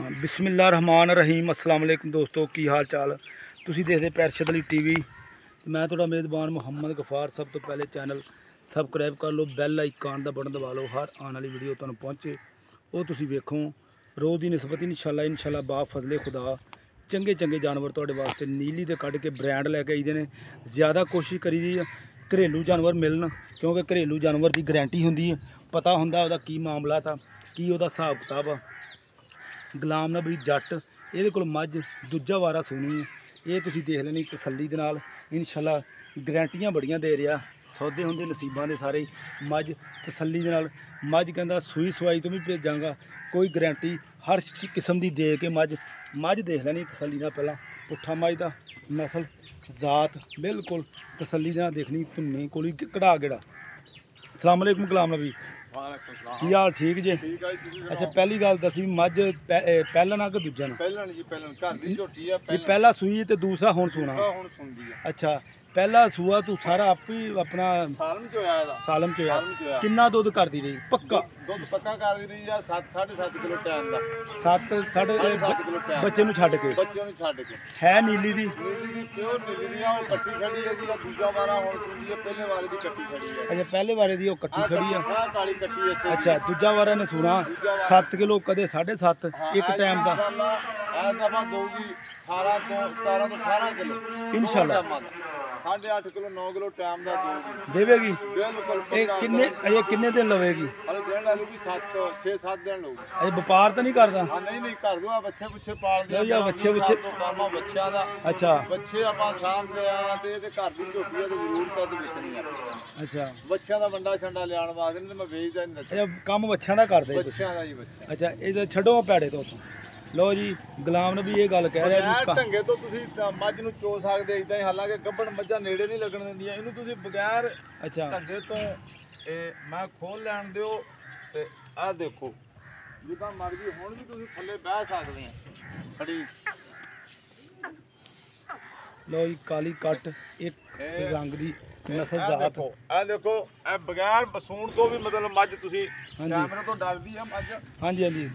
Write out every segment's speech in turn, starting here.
हाँ बिस्मिल्लाह रहमान रहीम अस्सलाम वालेकुम दोस्तों की हाल चाल। तुसी देखते पैरशद अली टीवी। मैं थोड़ा मेज़बान मुहम्मद गफार। सब तो पहले चैनल सबसक्राइब कर लो, बैल आइकन का बटन दबा लो, हर आने वाली वीडियो तुहानू पहुँचे वो तुसी वेखो। रोज़ की निस्बत इंशाल्लाह बा फजले खुदा चंगे चंगे जानवर तुहाडे वास्ते नीली दे कढ़ के ब्रांड लैके आईदे ने। ज़्यादा कोशिश करी दी घरेलू जानवर मिलन, क्योंकि घरेलू जानवर की गारंटी होंदी है, पता होंदा ओहदा की मामला था, की ओहदा हिसाब किताब आ। गुलाम नबी जट ये कोल मझ दूजा वारा सुनी है, ये तुसीं देख लेनी तसल्ली दे नाल। इंशाल्लाह गारंटियां बड़ियां दे रहा, सौदे होंदे नसीबां दे सारे। मझ तसल्ली दे नाल, मझ कहंदा सूई सवाई तो भी भेजांगा, कोई गारंटी हर किस्म की दे के मझ देख लेनी तसल्ली नाल। पहला पुट्ठा मझ दा नस्ल जात बिल्कुल तसल्ली दे नाल देखनी, धुन्नी कोली कढ़ा गेड़ा। अस्सलाम वालेकुम गुलाम नबी, की हाल ठीक जे? अच्छा पहली गल दसी, मझ पहला ना कि दूजा ना? पहला सूई ते दूसरा हुण सूना? अच्छा पहला सूआ तू सारा आप ही अपना सालम च होया? किन्ना दुध करदी रही? पक्का दुध पक्का करदी रही है 7.5 किलो टाइम दा। 7.5 बच्चे नूं छड्ड के? है नीली दी? प्योर नीली दी आ, ओ कट्टी खड़ी है जी। दूजा वारा हुण सुंदी है, पहले वाले दी कट्टी खड़ी है। अच्छा पहले वाले दी ओ कट्टी खड़ी है। हां काली कट्टी है। अच्छा दूजा वारा ने सूना 7 किलो कदे 7.5 एक टाइम दा। आ दफा दोगी 18 तो 17 तो 18 किलो इंशाल्लाह। 8.5 किलो 9 किलो टाइम दा देवेगी? बिल्कुल। ये किन्ने दिन लवेगी? अरे दिन ला लूगी 6-7 दिन लूगी। अरे व्यापार तो नहीं करता? हाँ नहीं कर दो, बच्चे बुच्चे पाल दे या बच्चे कामा बच्चों का। अच्छा बच्चे आप शाम के आते घर की झोटी है तो जरूरत है तो बेचनी है। अच्छा बच्चों का वंडा छंडा लिया वास्ते मैं बेचदा नहीं। अच्छा काम बच्चों का करदे? बच्चों का जी बच्चा। अच्छा ये छड्डो पैड़े तो लो जी गुलाम ने भी ये गल कह रहा है ढंगे तो तुसी मझ नूं चो सकदे इदां ही, हालांकि गब्बड़ मझां नेड़े नहीं लगन दिंदियां इहनूं तुसी बगैर। अच्छा ढंगे तो मैं खोल लैण दिओ ते आ देखो जिद्दां मर्जी हुण भी तुसी थल्ले बह सकदे हैं खड़ी। लो जी काली कट एक रंग दी नस्ल जात। आ देखो ए बगैर बसूण तो भी मतलब मझ तुसी कैमरे तो डरदी है मझ। हाँ जी हाँ जी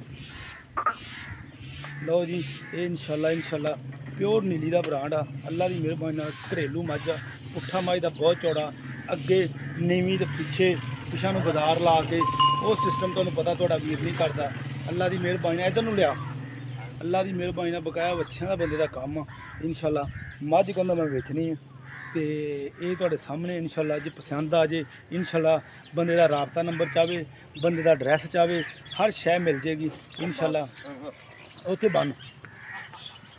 लो जी ये इंशाल्लाह प्योर नीली का ब्रांड आ। अल्लाह की मेहरबानी घरेलू मझ आ। पुट्ठा मझ का बहुत चौड़ा, अगे नीवी तो पिछा नूं बाजार ला के वो सिस्टम तुहानूं पता तुहाडा वीर नहीं करता। अल्लाह की मेहरबानी इधर नूं लिया, अल्लाह की मेहरबानी बकाया बच्चों का बंदे का काम आ। इंशाल्लाह मझ कहंदा मैं वेचनी है तो ये तुहाडे सामने इंशाल्लाह जे पसंद आ जे इंशाल्लाह बंदे का राबता नंबर चाहे, बंदे का एड्रैस चाहे, हर शै मिल जाएगी इंशाल्लाह। उत्थे बन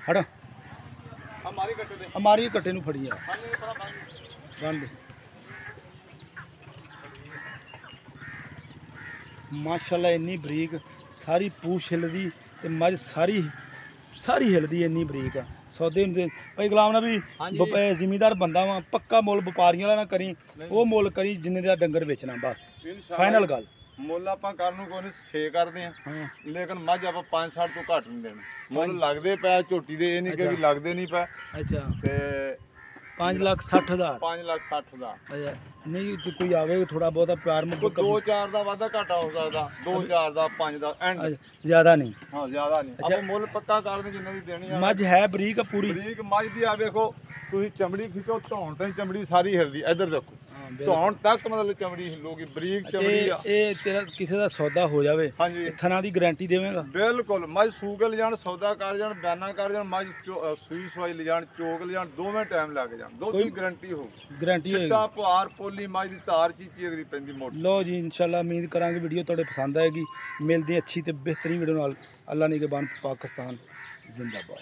हट हमारी कट्टे नूं फड़ी आ बन दे। माशाल्लाह इन्नी बरीक सारी पूछ हिलदी ते मझ सारी हिलदी इन्नी बरीक आ। सौदे होंदे भाई गुलाम ना भी जिमीदार बंदा वा, पक्का मुल व्यापारियों ना करी, वो मुल करी जिन्ने दा डंगर बेचना बस फाइनल गल। मुल आप करनू कोई 6 करते हैं, लेकिन मझ आप 5-60 तो घट नहीं देना। मुल लगते पै झोटी दे, ये नहीं कि लगते नहीं पै। अच्छा ते 5,60,000 5,60,000। अच्छा नहीं कोई आवे थोड़ा बहुत प्यार में 2-4 का वाधा घाटा हो सकता, 2-4 का 5 का एंड ज्यादा नहीं। हाँ ज्यादा नहीं। अच्छा मुल पक्का कर दें जिन्ने दी देनी है। मझ है बरीक पूरी बरीक मझ दी आ देखो तुसीं चमड़ी खिचो, धौण ते चमड़ी सारी हिलदी, इधर देखो धौण तक मतलब चमड़ी हिलोगी, बरीक चमड़ी आ। ए तेरा किसी का सौदा हो जावे थना दी गारंटी देवेगा? बिल्कुल। मझ सूगल जान, सौदा कर जान, बयाना कर जान, मझ सूई सवाई ले जान, चोक ले जान, दोवें टाइम लग जान, दुध दी गारंटी हो। गारंटी चिट्टा पुआर पोली मझ दी तार चीची अगली पैंदी मोटी। लो जी इंशाल्लाह उम्मीद करांगे वीडियो तुहाडे पसंद आएगी। मिलदी अच्छी ते बेहतरीन वीडियो नाल। अल्लाह निगहबान, पाकिस्तान जिंदाबाद।